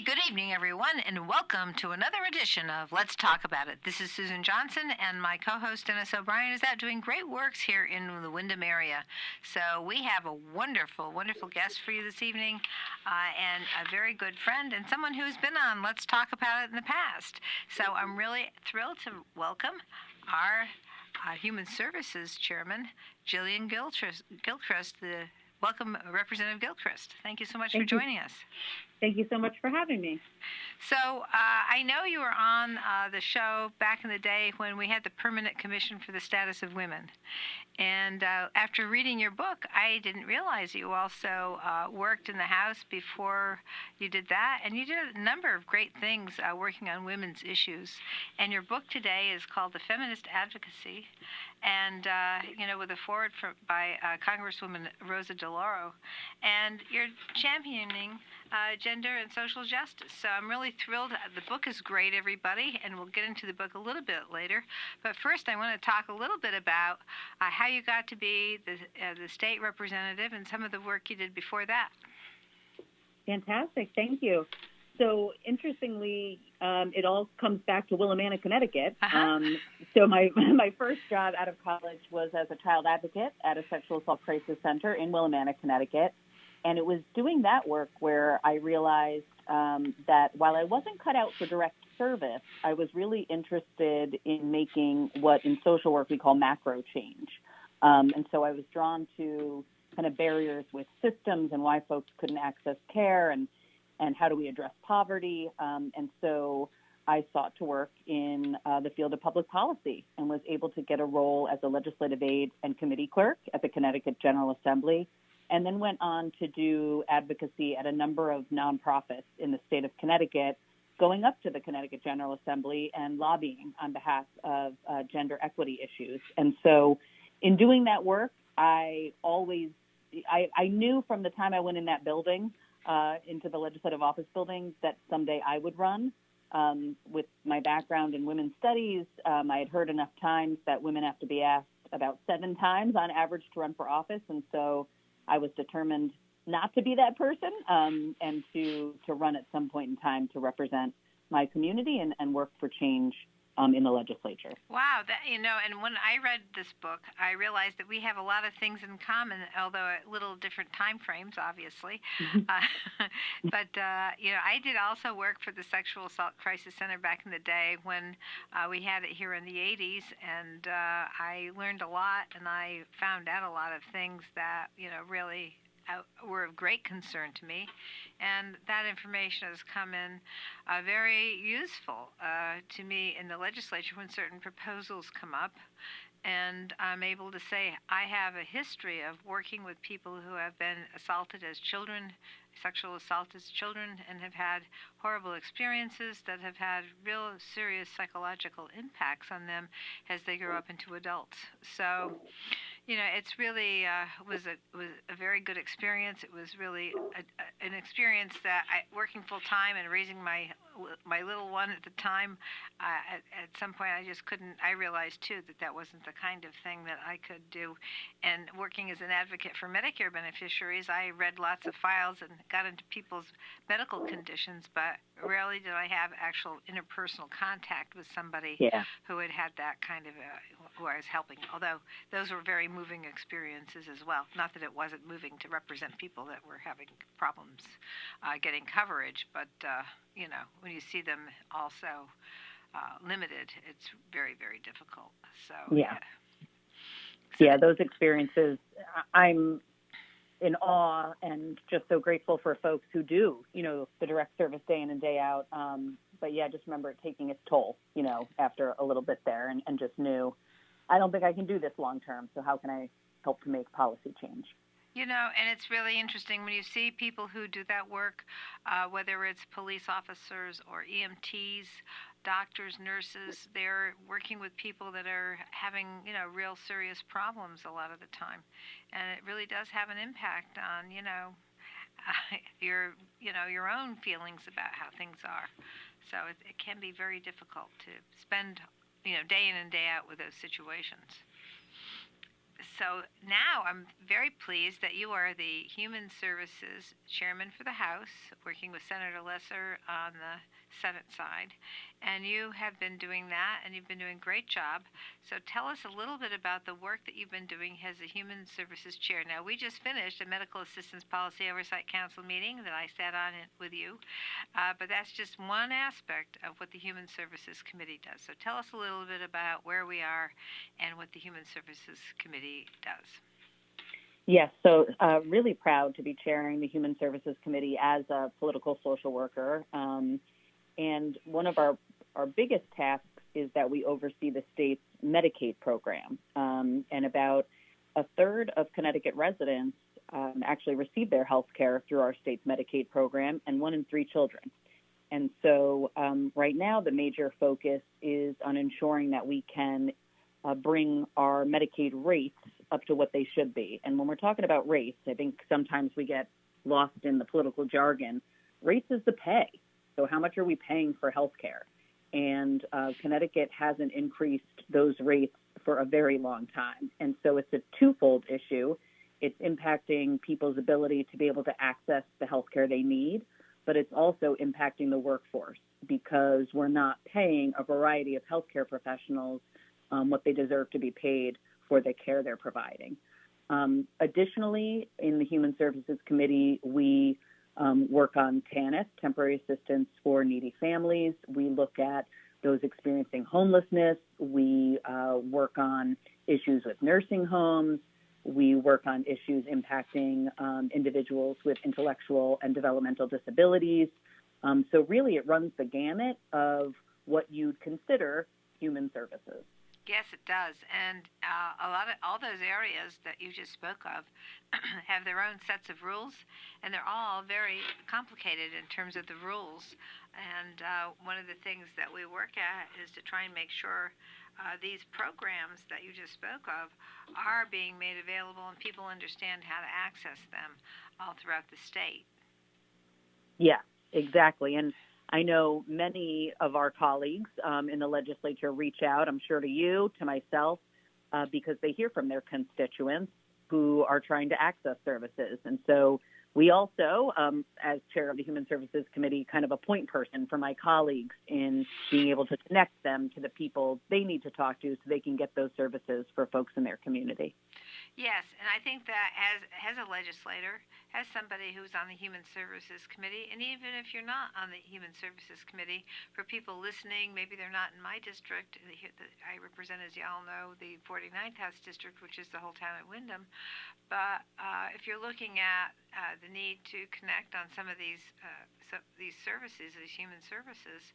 Good evening, everyone, and welcome to another edition of Let's Talk About It. This is Susan Johnson, and my co-host Dennis O'Brien is out doing great works here in the Windham area. So we have a wonderful, wonderful guest for you this evening, and a very good friend, and someone who's been on Let's Talk About It in the past. So I'm really thrilled to welcome our Human Services Chairman, Jillian Gilchrist. Welcome, Representative Gilchrist. Thank you so much for joining us. Thank you so much for having me. So I know you were on the show back in the day when we had the Permanent Commission for the Status of Women. And after reading your book, I didn't realize you also worked in the House before you did that. And you did a number of great things working on women's issues. And your book today is called The Feminist Advocacy, and with a foreword by Congresswoman Rosa DeLauro. And you're championing gender and social justice. So I'm really thrilled. The book is great, everybody, and we'll get into the book a little bit later. But first, I want to talk a little bit about how you got to be the state representative and some of the work you did before that. Fantastic. Thank you. So interestingly, it all comes back to Willimantic, Connecticut. So my first job out of college was as a child advocate at a sexual assault crisis center in Willimantic, Connecticut. And it was doing that work where I realized that while I wasn't cut out for direct service, I was really interested in making what in social work we call macro change. And so I was drawn to kind of barriers with systems and why folks couldn't access care and how do we address poverty. And so I sought to work in the field of public policy and was able to get a role as a legislative aide and committee clerk at the Connecticut General Assembly, and then went on to do advocacy at a number of nonprofits in the state of Connecticut, going up to the Connecticut General Assembly and lobbying on behalf of gender equity issues. And so in doing that work, I knew from the time I went in that building, into the legislative office building, that someday I would run. With my background in women's studies, I had heard enough times that women have to be asked about 7 times on average to run for office. And so I was determined not to be that person, and to run at some point in time to represent my community and work for change in the legislature. Wow, and when I read this book, I realized that we have a lot of things in common, although at little different time frames, obviously. But I did also work for the Sexual Assault Crisis Center back in the day when we had it here in the 80s, and I learned a lot, and I found out a lot of things that, really were of great concern to me, and that information has come in very useful to me in the legislature when certain proposals come up, and I'm able to say I have a history of working with people who have been assaulted as children, sexual assault as children, and have had horrible experiences that have had real serious psychological impacts on them as they grow up into adults. So it's really was a very good experience. It was really an experience that working full time and raising my little one at the time, at some point I just couldn't. I realized too that wasn't the kind of thing that I could do. And working as an advocate for Medicare beneficiaries, I read lots of files and got into people's medical conditions, but rarely did I have actual interpersonal contact with somebody who had that kind of who I was helping. Although those were very moving experiences as well. Not that it wasn't moving to represent people that were having problems getting coverage, but when you see them also limited, it's very, very difficult. So those experiences, I'm in awe and just so grateful for folks who do, the direct service day in and day out. But I just remember it taking its toll, after a little bit there, and just knew, I don't think I can do this long term. So how can I help to make policy change? And it's really interesting when you see people who do that work, whether it's police officers or EMTs, doctors, nurses, they're working with people that are having, real serious problems a lot of the time. And it really does have an impact on, your own feelings about how things are. So it can be very difficult to spend, day in and day out with those situations. So now I'm very pleased that you are the Human Services Chairman for the House, working with Senator Lesser on the Senate side. And you have been doing that, and you've been doing a great job. So tell us a little bit about the work that you've been doing as a Human Services Chair. Now, we just finished a Medical Assistance Policy Oversight Council meeting that I sat on with you, but that's just one aspect of what the Human Services Committee does. So tell us a little bit about where we are and what the Human Services Committee does. Yes, so really proud to be chairing the Human Services Committee as a political social worker. And one of our biggest tasks is that we oversee the state's Medicaid program. And about a third of Connecticut residents actually receive their health care through our state's Medicaid program, and 1 in 3 children. And so right now, the major focus is on ensuring that we can bring our Medicaid rates up to what they should be. And when we're talking about rates, I think sometimes we get lost in the political jargon. Rates is the pay. So how much are we paying for health care? And Connecticut hasn't increased those rates for a very long time. And so it's a twofold issue. It's impacting people's ability to be able to access the health care they need, but it's also impacting the workforce because we're not paying a variety of healthcare professionals what they deserve to be paid for the care they're providing. Additionally, in the Human Services Committee, we work on TANF, Temporary Assistance for Needy Families. We look at those experiencing homelessness. We work on issues with nursing homes. We work on issues impacting individuals with intellectual and developmental disabilities. So really it runs the gamut of what you'd consider human services. Yes, it does. And all those areas that you just spoke of have their own sets of rules, and they're all very complicated in terms of the rules. And one of the things that we work at is to try and make sure these programs that you just spoke of are being made available and people understand how to access them all throughout the state. Yeah, exactly. And I know many of our colleagues in the legislature reach out, I'm sure to you, to myself, because they hear from their constituents who are trying to access services. And so we also, as chair of the Human Services Committee, kind of a point person for my colleagues in being able to connect them to the people they need to talk to so they can get those services for folks in their community. Yes, and I think that as a legislator, as somebody who's on the Human Services Committee, and even if you're not on the Human Services Committee, for people listening, maybe they're not in my district. I represent, as you all know, the 49th House District, which is the whole town of Windham. But if you're looking at the need to connect on some of these services, these human services,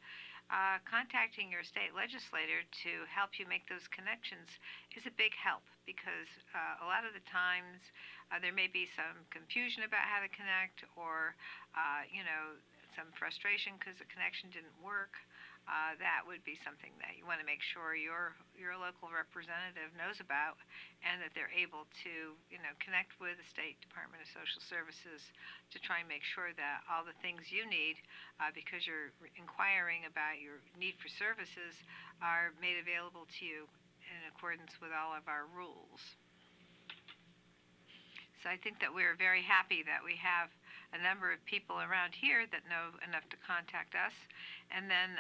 contacting your state legislator to help you make those connections is a big help because a lot of the times there may be some confusion about how to connect or, some frustration because the connection didn't work. That would be something that you want to make sure your local representative knows about and that they're able to, connect with the State Department of Social Services to try and make sure that all the things you need, because you're inquiring about your need for services, are made available to you in accordance with all of our rules. So I think that we're very happy that we have a number of people around here that know enough to contact us, and then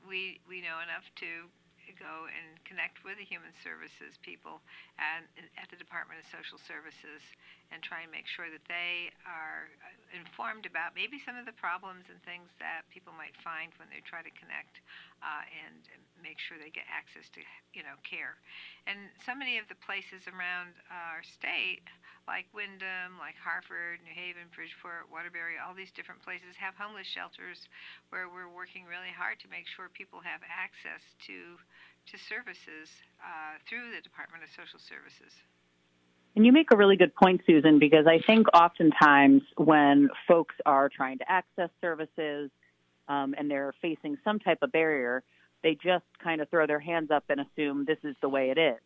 we know enough to go and connect with the Human Services people and at the Department of Social Services and try and make sure that they are informed about maybe some of the problems and things that people might find when they try to connect and make sure they get access to care. And so many of the places around our state, like Windham, like Hartford, New Haven, Bridgeport, Waterbury, all these different places have homeless shelters where we're working really hard to make sure people have access to services through the Department of Social Services. And you make a really good point, Susan, because I think oftentimes when folks are trying to access services and they're facing some type of barrier, they just kind of throw their hands up and assume this is the way it is.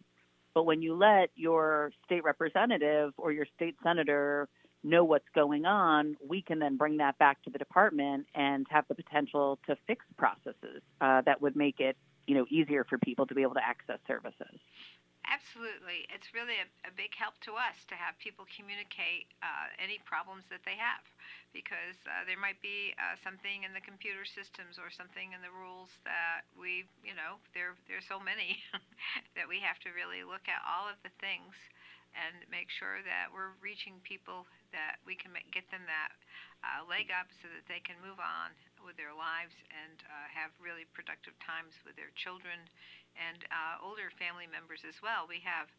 But when you let your state representative or your state senator know what's going on, we can then bring that back to the department and have the potential to fix processes that would make it, easier for people to be able to access services. Absolutely. It's really a big help to us to have people communicate any problems that they have, because there might be something in the computer systems or something in the rules that there's so many that we have to really look at all of the things and make sure that we're reaching people, that we can get them that leg up so that they can move on with their lives and have really productive times with their children and older family members as well. We have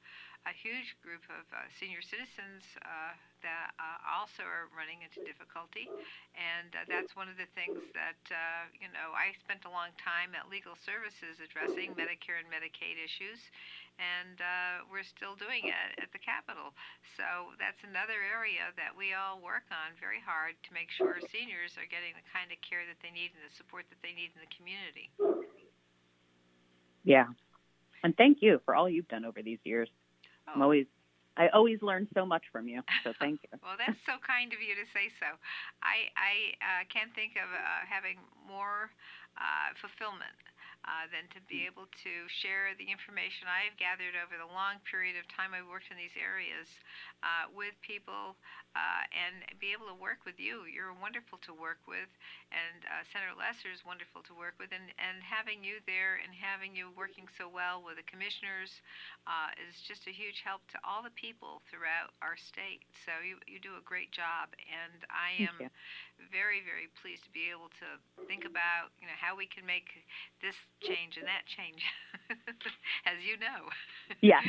a huge group of senior citizens that also are running into difficulty, and that's one of the things that I spent a long time at Legal Services addressing Medicare and Medicaid issues, and we're still doing it at the Capitol. So that's another area that we all work on very hard to make sure seniors are getting the kind of care that they need and the support that they need in the community. Yeah. And thank you for all you've done over these years. Oh. I always learn so much from you, so thank you. Well, that's so kind of you to say so. I can't think of having more fulfillment than to be able to share the information I've gathered over the long period of time I've worked in these areas with people and be able to work with you. You're wonderful to work with, and Senator Lesser is wonderful to work with, and having you there and having you working so well with the commissioners is just a huge help to all the people throughout our state. So you do a great job, and I am very, very pleased to be able to think about how we can make this change and that change, as you know. Yes.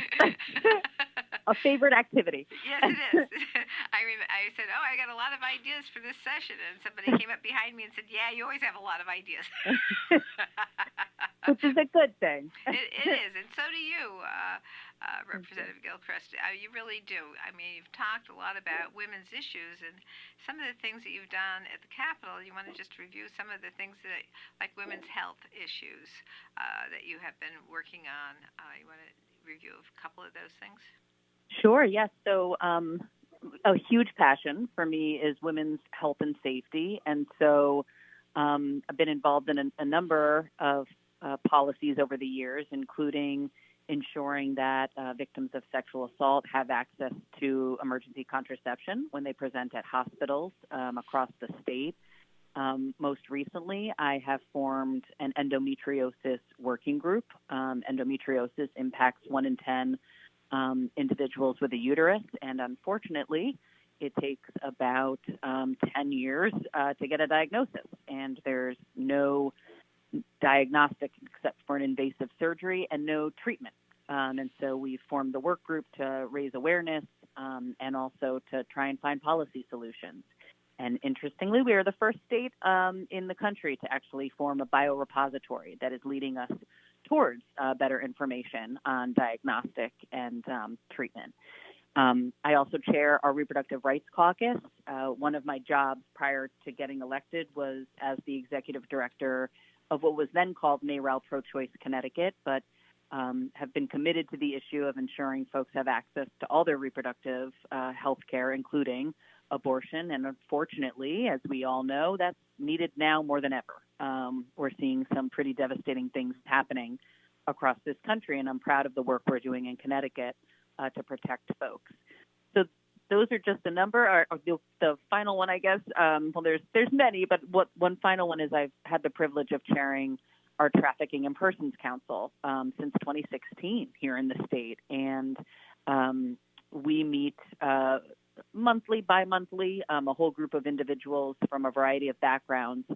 A favorite activity. Yes, it is. I said, I got a lot of ideas for this session, and somebody came up behind me and said, yeah, you always have a lot of ideas. Which is a good thing. It is, and so do you, Representative Gilchrist. You really do. I mean, you've talked a lot about women's issues, and some of the things that you've done at the Capitol. You want to just review some of the things that, like women's health issues, that you have been working on. You want to review a couple of those things? Sure, yes. So a huge passion for me is women's health and safety. And so I've been involved in a number of policies over the years, including ensuring that victims of sexual assault have access to emergency contraception when they present at hospitals across the state. Most recently, I have formed an endometriosis working group. Endometriosis impacts 1 in 10 individuals with a uterus, and unfortunately, it takes about 10 years to get a diagnosis, and there's no diagnostic except for an invasive surgery and no treatment. And so we formed the work group to raise awareness and also to try and find policy solutions. And interestingly, we are the first state in the country to actually form a biorepository that is leading us towards better information on diagnostic and treatment. I also chair our Reproductive Rights Caucus. One of my jobs prior to getting elected was as the executive director of what was then called NARAL Pro-Choice Connecticut, but have been committed to the issue of ensuring folks have access to all their reproductive health care, including abortion. And unfortunately, as we all know, that's needed now more than ever. We're seeing some pretty devastating things happening across this country, and I'm proud of the work we're doing in Connecticut to protect folks. So those are just a number. The final one, I guess, well, there's many, but one final one is I've had the privilege of chairing our Trafficking in Persons Council since 2016 here in the state. And we meet monthly, bi-monthly, a whole group of individuals from a variety of backgrounds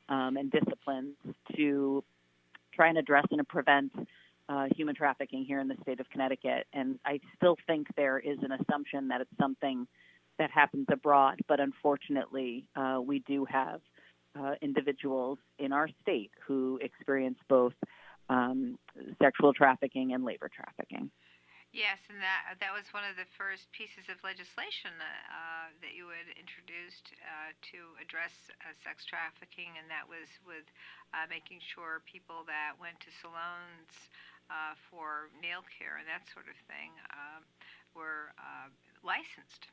and disciplines to try and address and prevent human trafficking here in the state of Connecticut. And I still think there is an assumption that it's something that happens abroad, but unfortunately, we do have individuals in our state who experience both sexual trafficking and labor trafficking. Yes, and that was one of the first pieces of legislation that you had introduced to address sex trafficking, and that was with making sure people that went to salons for nail care and that sort of thing were licensed.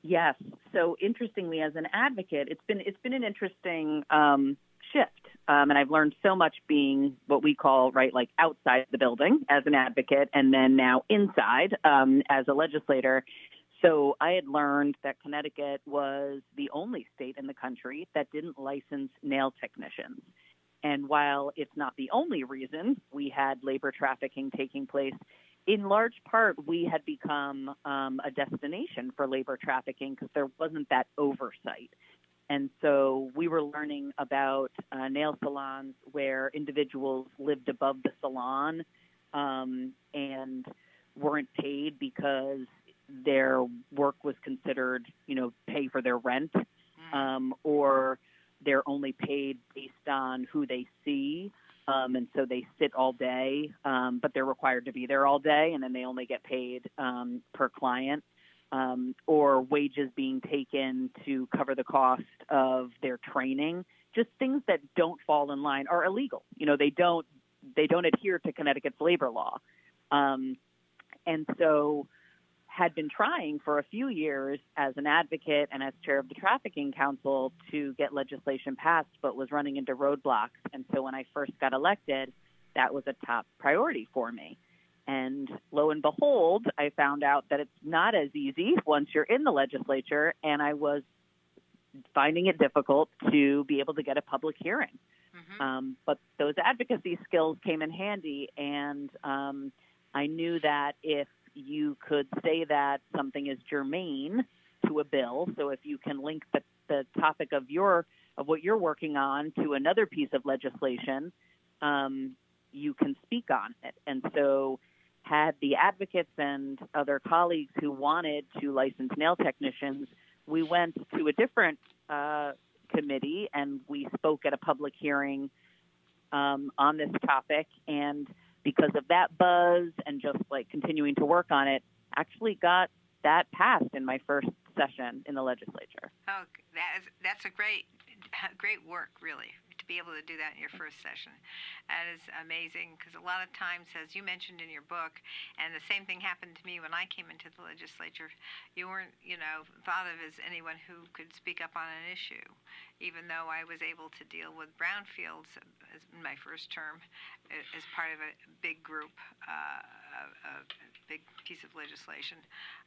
Yes. So interestingly, as an advocate, it's been an interesting shift and I've learned so much being what we call, right, like outside the building as an advocate, and then now inside as a legislator. So I had learned that Connecticut was the only state in the country that didn't license nail technicians. And while it's not the only reason we had labor trafficking taking place, in large part, we had become a destination for labor trafficking because there wasn't that oversight. And so we were learning about nail salons where individuals lived above the salon and weren't paid because their work was considered, pay for their rent, or they're only paid based on who they see. And so they sit all day, but they're required to be there all day, and then they only get paid per client, or wages being taken to cover the cost of their training. Just things that don't fall in line are illegal. They don't adhere to Connecticut's labor law. And so had been trying for a few years as an advocate and as chair of the Trafficking Council to get legislation passed, but was running into roadblocks. And so when I first got elected, that was a top priority for me. And lo and behold, I found out that it's not as easy once you're in the legislature, and I was finding it difficult to be able to get a public hearing. But those advocacy skills came in handy, and I knew that if you could say that something is germane to a bill, so if you can link the topic of what you're working on to another piece of legislation, you can speak on it. And so had the advocates and other colleagues who wanted to license nail technicians, we went to a different committee and we spoke at a public hearing on this topic. And because of that buzz and just like continuing to work on it, actually got that passed in my first session in the legislature. Oh, that's a great work, really, to be able to do that in your first session. That is amazing, because a lot of times, as you mentioned in your book, and the same thing happened to me when I came into the legislature, you weren't, thought of as anyone who could speak up on an issue, even though I was able to deal with brownfields in my first term as part of a big group, a big piece of legislation.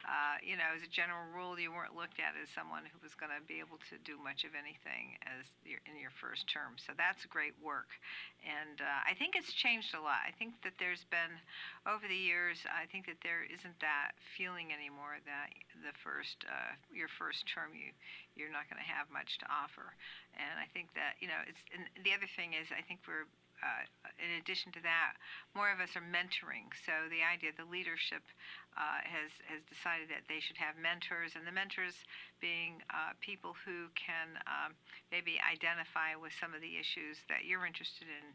As a general rule, you weren't looked at as someone who was going to be able to do much of anything in your first term. So that's great work. And I think it's changed a lot. I think that there's been, over the years, I think that there isn't that feeling anymore that your first term, you're not going to have much to offer. And I think that, and the other thing is, I think we're, in addition to that, more of us are mentoring. So the idea, the leadership has decided that they should have mentors, and the mentors being people who can maybe identify with some of the issues that you're interested in,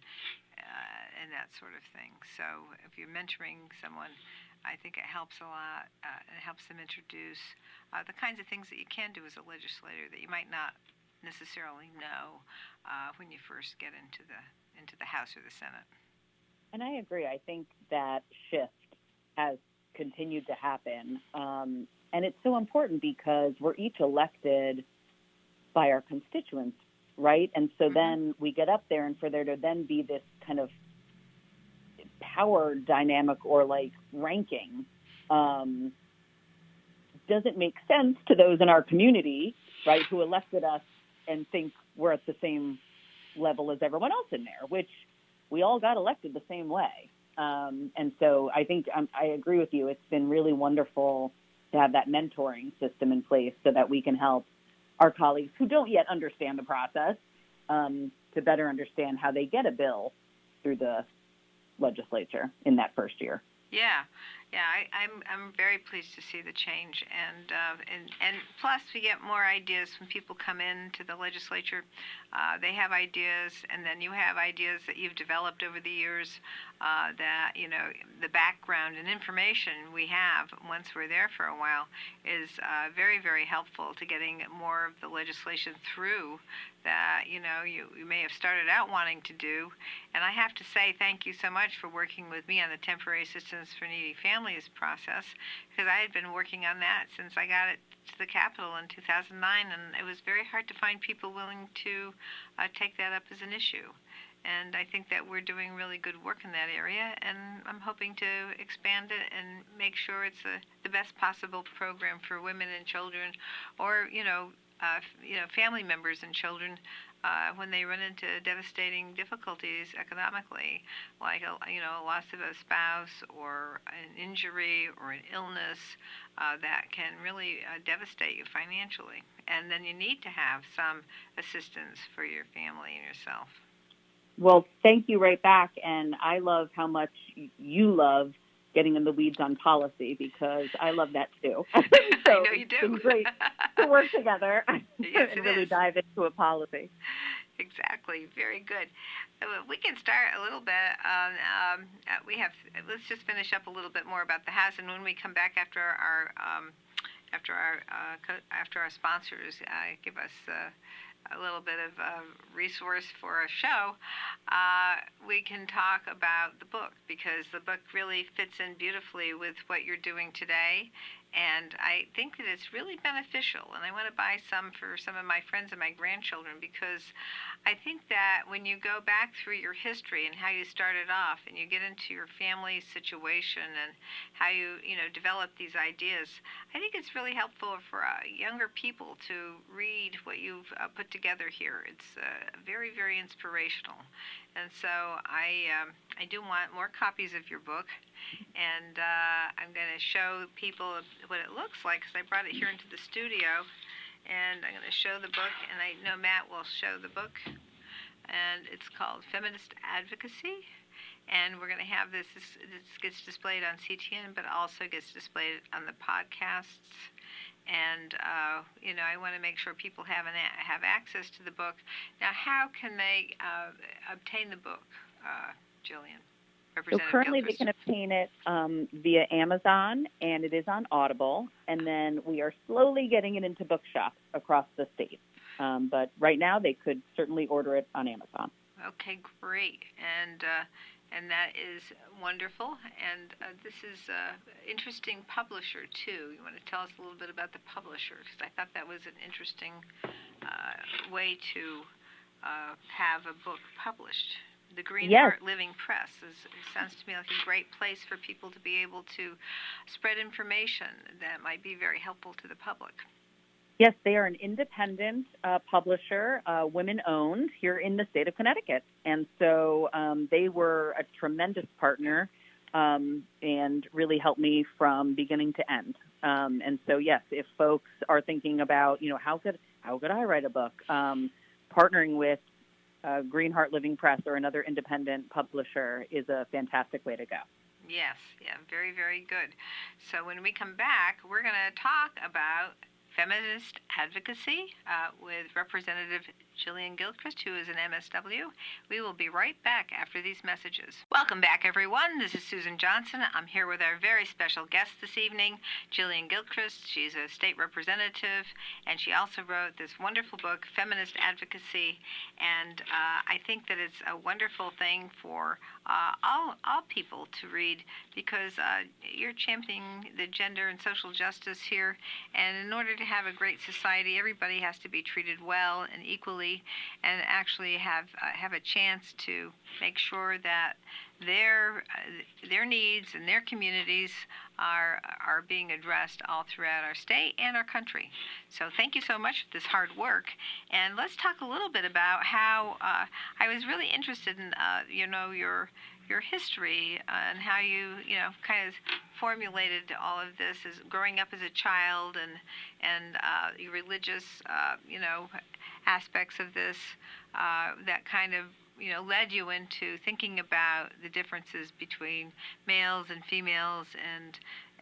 and that sort of thing. So if you're mentoring someone, I think it helps a lot. It helps them introduce the kinds of things that you can do as a legislator that you might not necessarily know when you first get into the House or the Senate. And I agree. I think that shift has continued to happen. And it's so important because we're each elected by our constituents, right? And so then we get up there, and for there to then be this kind of power dynamic or like ranking doesn't make sense to those in our community, right, who elected us and think we're at the same level as everyone else in there, which we all got elected the same way. And so I think I agree with you. It's been really wonderful to have that mentoring system in place so that we can help our colleagues who don't yet understand the process to better understand how they get a bill through the legislature in that first year. Yeah, I'm very pleased to see the change, and plus we get more ideas when people come into the legislature. They have ideas, and then you have ideas that you've developed over the years. That the background and information we have once we're there for a while is very, very helpful to getting more of the legislation through that you may have started out wanting to do. And I have to say thank you so much for working with me on the Temporary Assistance for Needy Families process, because I had been working on that since I got it to the Capitol in 2009, and it was very hard to find people willing to take that up as an issue. And I think that we're doing really good work in that area, and I'm hoping to expand it and make sure it's the best possible program for women and children, or family members and children when they run into devastating difficulties economically, like a loss of a spouse or an injury or an illness that can really devastate you financially. And then you need to have some assistance for your family and yourself. Well, thank you right back. And I love how much you love getting in the weeds on policy, because I love that too. So I know you do. It's been great to work together Yes, and really dive into a policy. Exactly. Very good. We can start a little bit on, let's just finish up a little bit more about the House, and when we come back after our sponsors give us a little bit of a resource for a show, we can talk about the book, because the book really fits in beautifully with what you're doing today. And I think that it's really beneficial, and I want to buy some for some of my friends and my grandchildren, because I think that when you go back through your history and how you started off, and you get into your family situation and how you develop these ideas, I think it's really helpful for younger people to read what you've put together here. It's very, very inspirational. And so I do want more copies of your book, and I'm going to show people what it looks like, because I brought it here into the studio, and I'm going to show the book, and I know Matt will show the book, and it's called Feminist Advocacy, and we're going to have this gets displayed on CTN, but also gets displayed on the podcasts. And I want to make sure people have access to the book. Now, how can they obtain the book, Jillian? So currently they can obtain it via Amazon, and it is on Audible. And then we are slowly getting it into bookshops across the state. But right now they could certainly order it on Amazon. Okay, great. And that is wonderful. And this is an interesting publisher, too. You want to tell us a little bit about the publisher? Because I thought that was an interesting way to have a book published. The Green Heart Living Press sounds to me like a great place for people to be able to spread information that might be very helpful to the public. Yes, they are an independent publisher, women-owned, here in the state of Connecticut. And so they were a tremendous partner and really helped me from beginning to end. And so, yes, if folks are thinking about, how could I write a book, partnering with Green Heart Living Press or another independent publisher is a fantastic way to go. Yes, yeah, very, very good. So when we come back, we're going to talk about feminist advocacy with Representative Jillian Gilchrist, who is an MSW. We will be right back after these messages. Welcome back, everyone. This is Susan Johnson. I'm here with our very special guest this evening, Jillian Gilchrist. She's a state representative, and she also wrote this wonderful book, Feminist Advocacy. And I think that it's a wonderful thing for all people to read, because you're championing the gender and social justice here. And in order to have a great society, everybody has to be treated well and equally, and actually have a chance to make sure that their needs and their communities are being addressed all throughout our state and our country. So thank you so much for this hard work. And let's talk a little bit about how I was really interested in your history and how you kind of formulated all of this as growing up as a child, and your religious aspects of this that kind of led you into thinking about the differences between males and females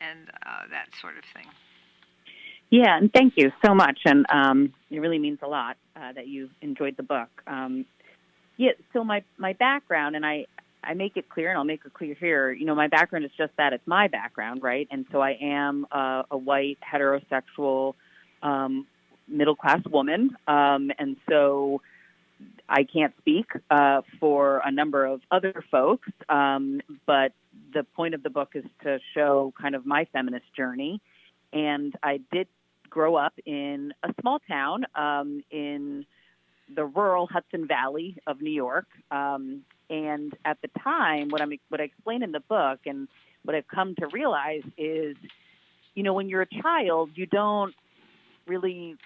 and that sort of thing. Yeah, and thank you so much. And it really means a lot that you enjoyed the book. So my background, and I make it clear, and I'll make it clear here, my background is just that. It's my background, right? And so I am a white, heterosexual, middle-class woman. And so I can't speak for a number of other folks, but the point of the book is to show kind of my feminist journey. And I did grow up in a small town in the rural Hudson Valley of New York. And at the time, what I explain in the book and what I've come to realize is, when you're a child, you don't really,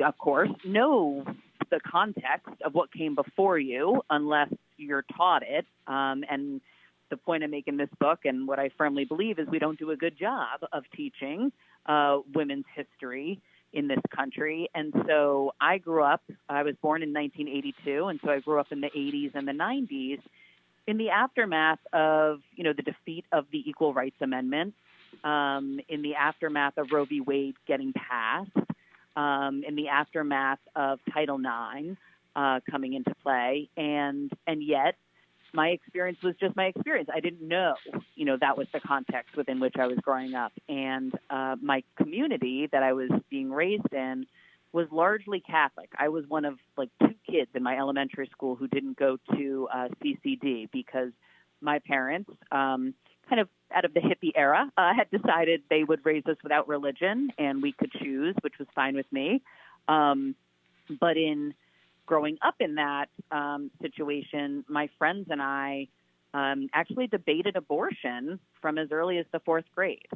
of course, know the context of what came before you unless you're taught it. And the point I make in this book, and what I firmly believe, is we don't do a good job of teaching women's history in this country. And so I was born in 1982, and so I grew up in the 80s and the 90s in the aftermath of, the defeat of the Equal Rights Amendment, in the aftermath of Roe v. Wade getting passed, in the aftermath of Title IX coming into play. And yet my experience was just my experience. I didn't know, that was the context within which I was growing up. And my community that I was being raised in was largely Catholic. I was one of two kids in my elementary school who didn't go to CCD because my parents, kind of out of the hippie era, had decided they would raise us without religion and we could choose, which was fine with me. But in growing up in that situation, my friends and I actually debated abortion from as early as the fourth grade,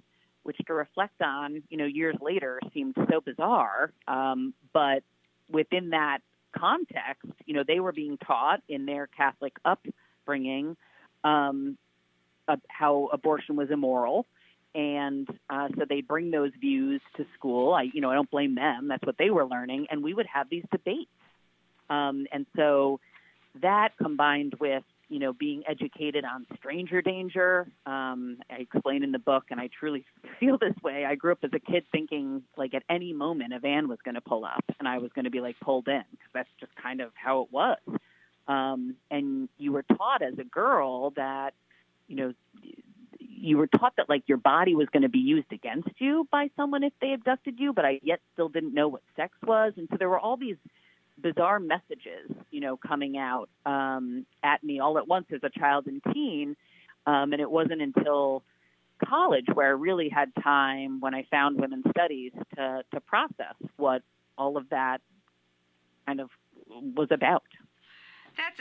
which, to reflect on, years later, seemed so bizarre. But within that context, they were being taught in their Catholic upbringing how abortion was immoral. And so they bring those views to school. I don't blame them. That's what they were learning. And we would have these debates. And so that, combined with, being educated on stranger danger, I explain in the book, and I truly feel this way. I grew up as a kid thinking, at any moment a van was going to pull up and I was going to be, pulled in, because that's just kind of how it was. And you were taught as a girl that, you were taught that your body was going to be used against you by someone if they abducted you, but I yet still didn't know what sex was. And so there were all these bizarre messages, coming out at me all at once as a child and teen. And it wasn't until college where I really had time, when I found women's studies, to process what all of that kind of was about. That's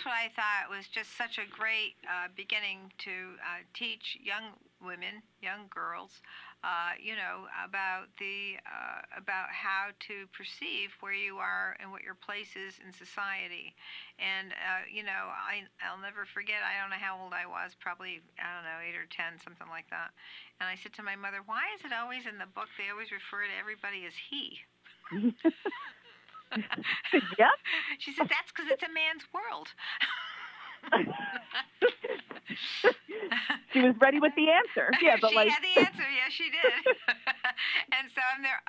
what I thought was just such a great beginning to teach young women, young girls, about how to perceive where you are and what your place is in society. And I'll never forget. I don't know how old I was, probably 8 or 10, something like that. And I said to my mother, "Why is it always in the book they always refer to everybody as he?" Yeah. She said, "That's because it's a man's world." She was ready with the answer. Yeah, but she had the answer. Yeah, she did. And so I'm there.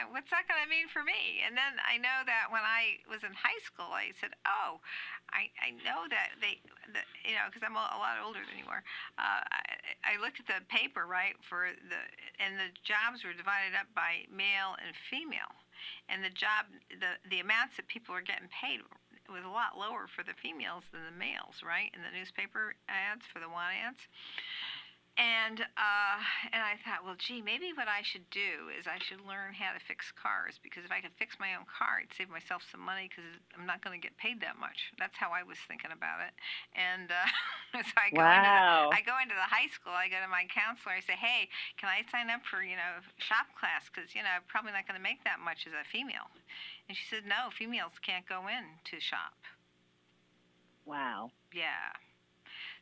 What's that going to mean for me? And then I know that when I was in high school, I said, I know that because I'm a lot older than you are. I looked at the paper, right, and the jobs were divided up by male and female, and the amounts that people were getting paid was a lot lower for the females than the males, right, in the newspaper ads for the want ads. And I thought, well, gee, maybe what I should do is I should learn how to fix cars, because if I could fix my own car, I'd save myself some money, because I'm not going to get paid that much. That's how I was thinking about it. And so I go into the high school. I go to my counselor. I say, hey, can I sign up for shop class? Because I'm probably not going to make that much as a female. And she said, no, females can't go in to shop. Wow. Yeah.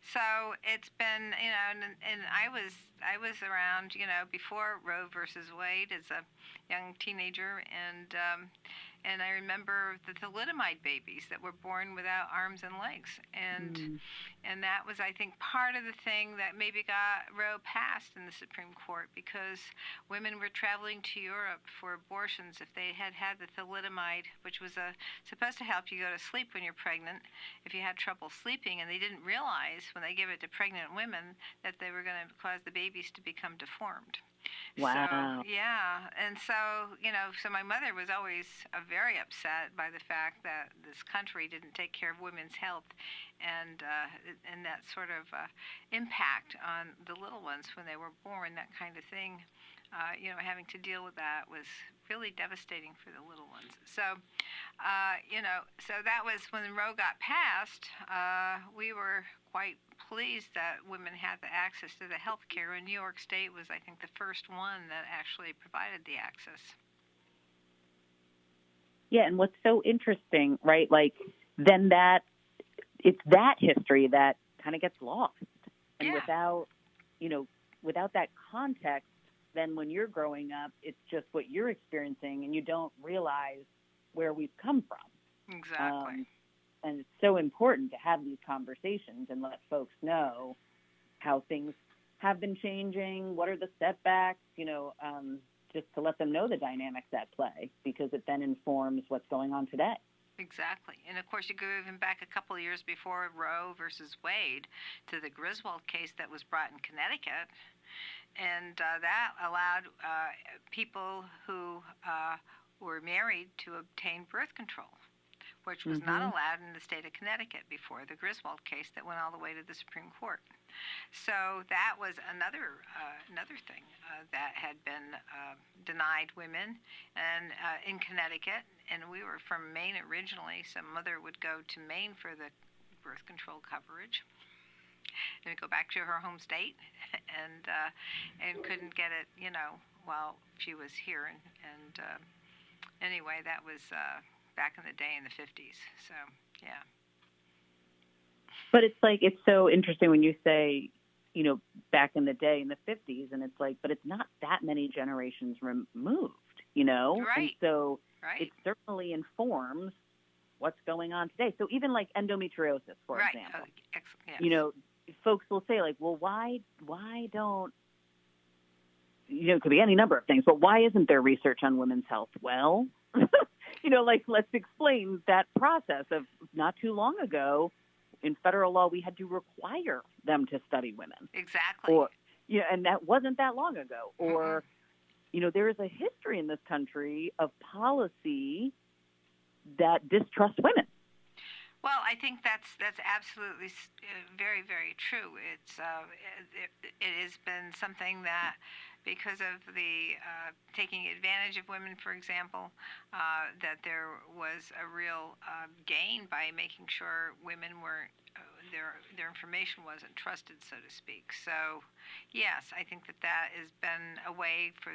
So it's been, and I was around, before Roe versus Wade as a young teenager, and I remember the thalidomide babies that were born without arms and legs, and that was, I think, part of the thing that maybe got Roe passed in the Supreme Court, because women were traveling to Europe for abortions if they had had the thalidomide, which was supposed to help you go to sleep when you're pregnant if you had trouble sleeping, and they didn't realize when they give it to pregnant women that they were going to cause the babies to become deformed. Wow. So, yeah. And so, so my mother was always very upset by the fact that this country didn't take care of women's health, and that sort of impact on the little ones when they were born, that kind of thing. Having to deal with that was really devastating for the little ones. So, so that was when Roe got passed. We were quite pleased that women had the access to the health care, and New York State was, I think, the first one that actually provided the access. Yeah, and what's so interesting, right? Like, then it's that history that kind of gets lost, and without that context, then when you're growing up, it's just what you're experiencing, and you don't realize where we've come from. Exactly. And it's so important to have these conversations and let folks know how things have been changing, what are the setbacks, just to let them know the dynamics at play, because it then informs what's going on today. Exactly. And of course, you go even back a couple of years before Roe versus Wade to the Griswold case that was brought in Connecticut. And that allowed people who were married to obtain birth control, which was not allowed in the state of Connecticut before the Griswold case that went all the way to the Supreme Court. So that was another thing that had been denied women, and in Connecticut. And we were from Maine originally, so mother would go to Maine for the birth control coverage, and go back to her home state, and couldn't get it, while she was here. And anyway, that was back in the day in the 50s. So yeah. But it's so interesting when you say, back in the day in the 50s, and it's like, but it's not that many generations removed, Right. And so right. it certainly informs what's going on today. So even like endometriosis, for right. example, Yes. Folks will say like, well, why don't, it could be any number of things, but why isn't there research on women's health? Well, let's explain that process of not too long ago. In federal law, we had to require them to study women. Exactly. And that wasn't that long ago. Or, there is a history in this country of policy that distrusts women. Well, I think that's absolutely very, very true. It has been something that, because of the taking advantage of women, for example, that there was a real gain by making sure women were their information wasn't trusted, so to speak. So, yes, I think that has been a way for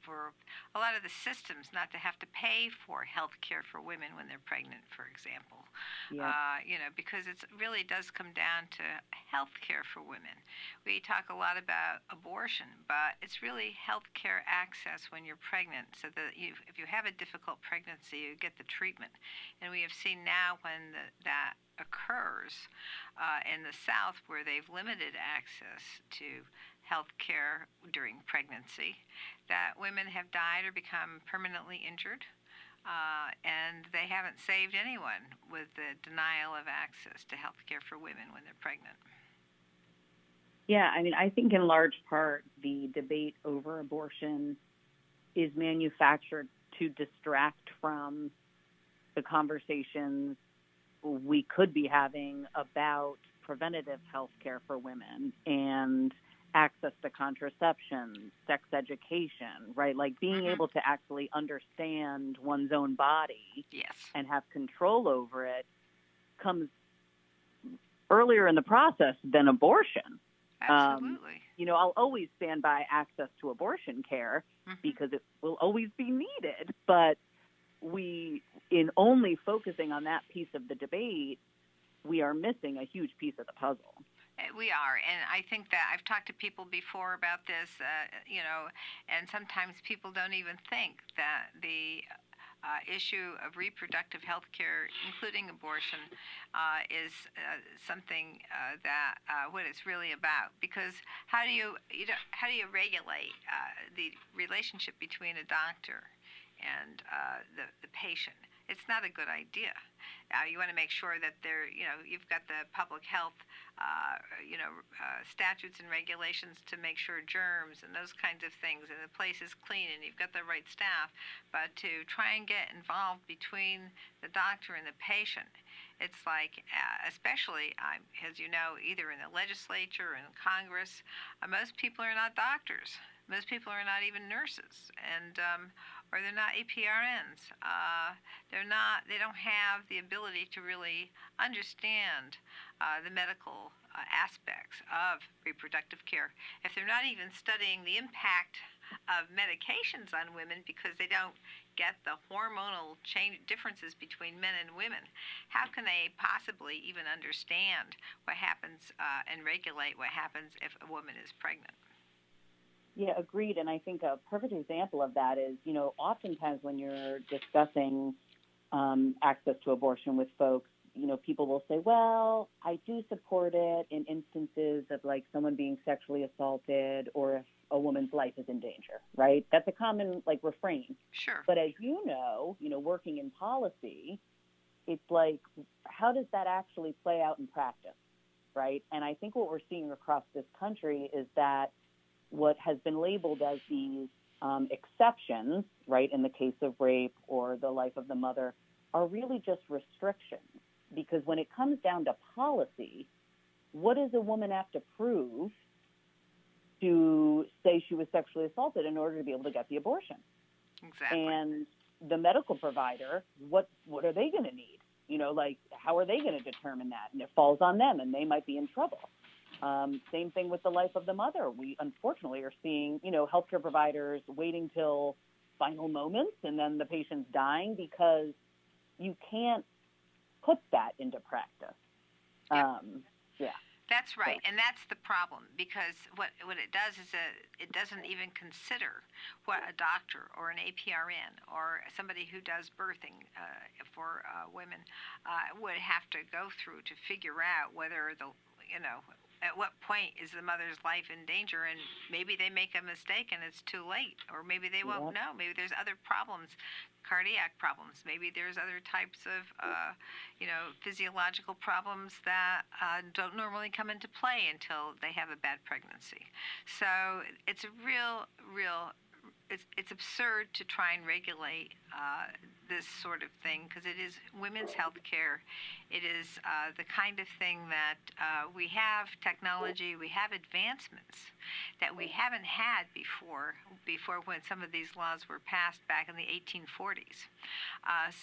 a lot of the systems not to have to pay for health care for women when they're pregnant, for example. Yeah. Because it really does come down to health care for women. We talk a lot about abortion, but it's really health care access when you're pregnant, so that if you have a difficult pregnancy, you get the treatment. And we have seen now when that occurs in the South, where they've limited access to health care during pregnancy, that women have died or become permanently injured, and they haven't saved anyone with the denial of access to health care for women when they're pregnant. Yeah, I think in large part the debate over abortion is manufactured to distract from the conversations we could be having about preventative health care for women and access to contraception, sex education, right? Like being able to actually understand one's own body Yes. and have control over it comes earlier in the process than abortion. Absolutely. I'll always stand by access to abortion care because it will always be needed. But in only focusing on that piece of the debate, we are missing a huge piece of the puzzle. We are, and I think that I've talked to people before about this, and sometimes people don't even think that the issue of reproductive health care, including abortion, is something that what it's really about. Because how do you regulate the relationship between a doctor and the patient? It's not a good idea. You want to make sure that you've got the public health, statutes and regulations to make sure germs and those kinds of things, and the place is clean and you've got the right staff. But to try and get involved between the doctor and the patient, it's like, especially, as you know, either in the legislature or in Congress, most people are not doctors. Most people are not even nurses, and or they're not APRNs. They don't have the ability to really understand the medical aspects of reproductive care. If they're not even studying the impact of medications on women because they don't get the hormonal differences between men and women, how can they possibly even understand what happens and regulate what happens if a woman is pregnant? Yeah, agreed. And I think a perfect example of that is, oftentimes when you're discussing access to abortion with folks, people will say, well, I do support it in instances of like someone being sexually assaulted or if a woman's life is in danger, right? That's a common refrain. Sure. But as you know, working in policy, it's like, how does that actually play out in practice, right? And I think what we're seeing across this country is that what has been labeled as these exceptions, right, in the case of rape or the life of the mother, are really just restrictions. Because when it comes down to policy, what does a woman have to prove to say she was sexually assaulted in order to be able to get the abortion? Exactly. And the medical provider, what are they going to need? How are they going to determine that? And it falls on them, and they might be in trouble. Same thing with the life of the mother. We unfortunately are seeing, healthcare providers waiting till final moments and then the patient's dying because you can't put that into practice. Yeah. That's right, and that's the problem, because what it does is it doesn't even consider what a doctor or an APRN or somebody who does birthing for women would have to go through to figure out whether at what point is the mother's life in danger, and maybe they make a mistake and it's too late, or maybe they won't know. Maybe there's other problems, cardiac problems. Maybe there's other types of, physiological problems that don't normally come into play until they have a bad pregnancy. So it's a it's absurd to try and regulate this sort of thing, because it is women's health care. It is the kind of thing that we have technology, we have advancements that we haven't had before when some of these laws were passed back in the 1840s.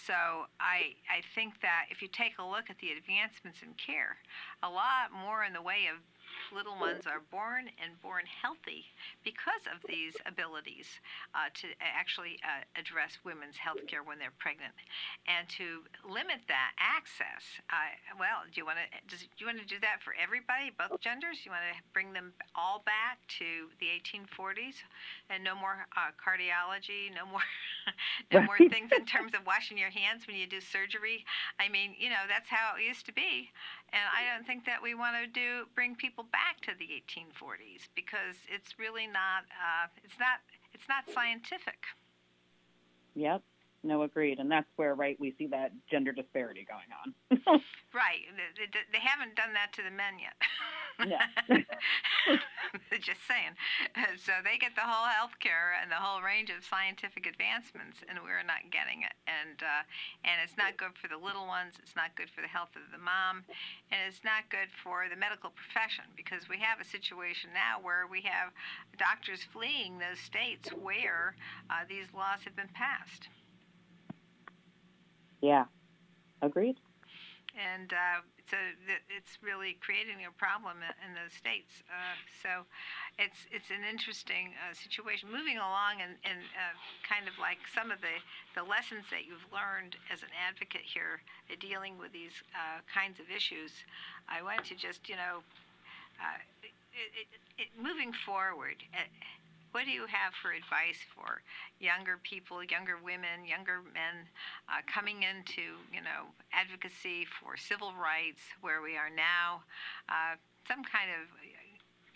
So I think that if you take a look at the advancements in care, a lot more in the way of little ones are born healthy because of these abilities to actually address women's health care when they're pregnant, and to limit that access. Do you want to do that for everybody, both genders? You want to bring them all back to the 1840s, and no more cardiology, no more more things in terms of washing your hands when you do surgery? I mean, that's how it used to be. And I don't think that we want to bring people back to the 1840s, because it's really not it's not scientific. Yep. No, agreed. And that's where, we see that gender disparity going on. Right. They haven't done that to the men yet. No. Just saying. So they get the whole health care and the whole range of scientific advancements, and we're not getting it. And it's not good for the little ones. It's not good for the health of the mom. And it's not good for the medical profession, because we have a situation now where we have doctors fleeing those states where these laws have been passed. Yeah, agreed. And so it's really creating a problem in those states. So it's an interesting situation. Moving along and kind of like some of the lessons that you've learned as an advocate here dealing with these kinds of issues, I wanted to just, moving forward, what do you have for advice for younger people, younger women, younger men coming into, advocacy for civil rights where we are now? Some kind of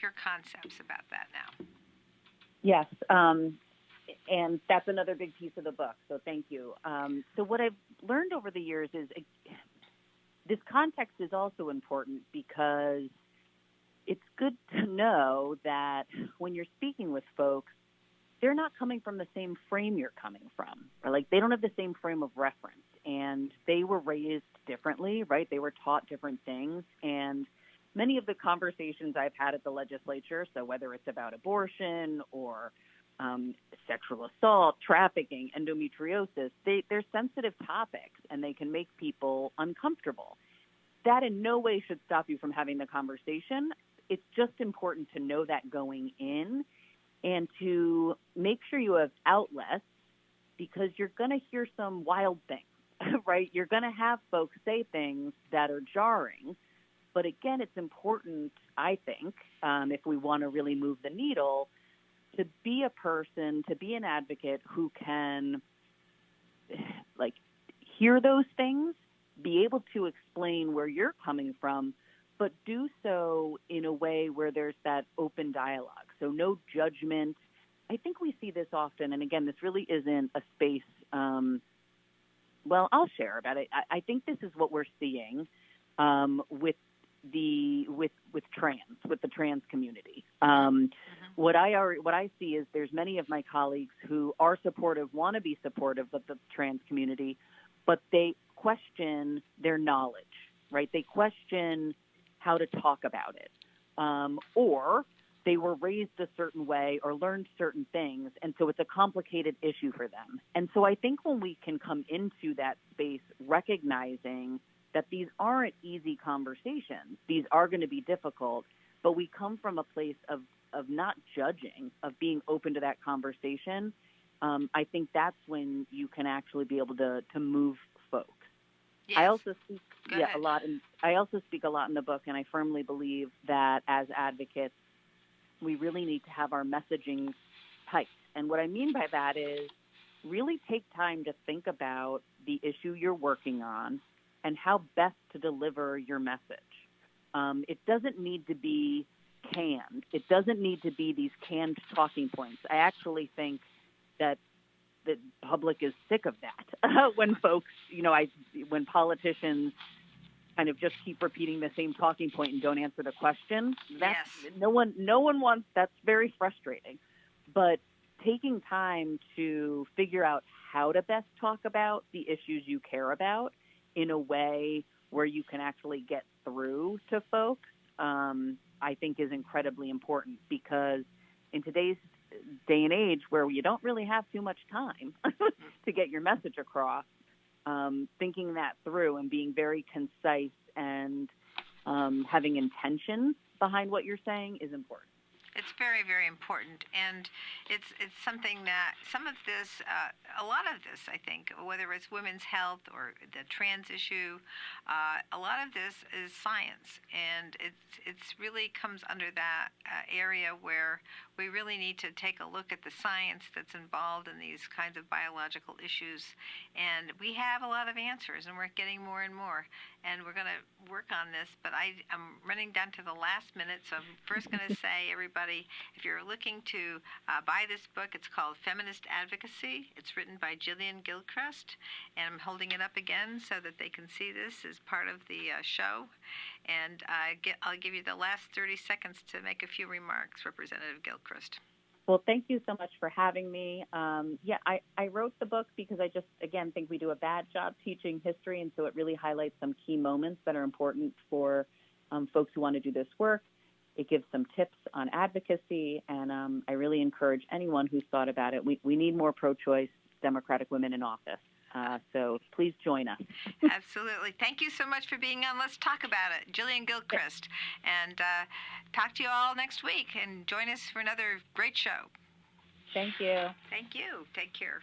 your concepts about that now. Yes, and that's another big piece of the book, so thank you. So what I've learned over the years is this context is also important, because it's good to know that when you're speaking with folks, they're not coming from the same frame you're coming from. Or they don't have the same frame of reference, and they were raised differently, right? They were taught different things. And many of the conversations I've had at the legislature, so whether it's about abortion or sexual assault, trafficking, endometriosis. They're sensitive topics, and they can make people uncomfortable. That in no way should stop you from having the conversation. It's just important to know that going in and to make sure you have outlets, because you're going to hear some wild things, right? You're going to have folks say things that are jarring. But again, it's important, I think, if we want to really move the needle, to be a person, to be an advocate who can, like, hear those things, be able to explain where you're coming from, but do so in a way where there's that open dialogue. So no judgment. I think we see this often, and again, this really isn't a space, well, I'll share about it. I think this is what we're seeing with the trans community. What I see is there's many of my colleagues who are supportive, want to be supportive of the trans community, but they question their knowledge, right? They question how to talk about it, or they were raised a certain way or learned certain things, and so it's a complicated issue for them. And so I think when we can come into that space recognizing that these aren't easy conversations, these are going to be difficult, but we come from a place of not judging, of being open to that conversation, I think that's when you can actually be able to move folks. Yes. I also speak a lot in the book, and I firmly believe that as advocates, we really need to have our messaging tight. And what I mean by that is really take time to think about the issue you're working on and how best to deliver your message. It doesn't need to be canned. It doesn't need to be these canned talking points. I actually think that the public is sick of that. When folks, when politicians kind of just keep repeating the same talking point and don't answer the question, that's no one wants. That's very frustrating. But taking time to figure out how to best talk about the issues you care about in a way where you can actually get through to folks, I think is incredibly important, because in today's day and age where you don't really have too much time to get your message across, thinking that through and being very concise and having intention behind what you're saying is important. It's very, very important, and it's something that a lot of this, I think, whether it's women's health or the trans issue, a lot of this is science, and it's really comes under that area where we really need to take a look at the science that's involved in these kinds of biological issues, and we have a lot of answers, and we're getting more and more, and we're going to work on this, but I'm running down to the last minute, so I'm first going to say, everybody, if you're looking to buy this book, it's called Feminist Advocacy. It's written by Gillian Gilchrist, and I'm holding it up again so that they can see this as part of the show. And I'll give you the last 30 seconds to make a few remarks, Representative Gilchrist. Well, thank you so much for having me. I wrote the book because I just, again, think we do a bad job teaching history, and so it really highlights some key moments that are important for folks who want to do this work. It gives some tips on advocacy, and I really encourage anyone who's thought about it. We need more pro-choice Democratic women in office, so please join us. Absolutely. Thank you so much for being on Let's Talk About It, Gillian Gilchrist. And talk to you all next week, and join us for another great show. Thank you. Thank you. Take care.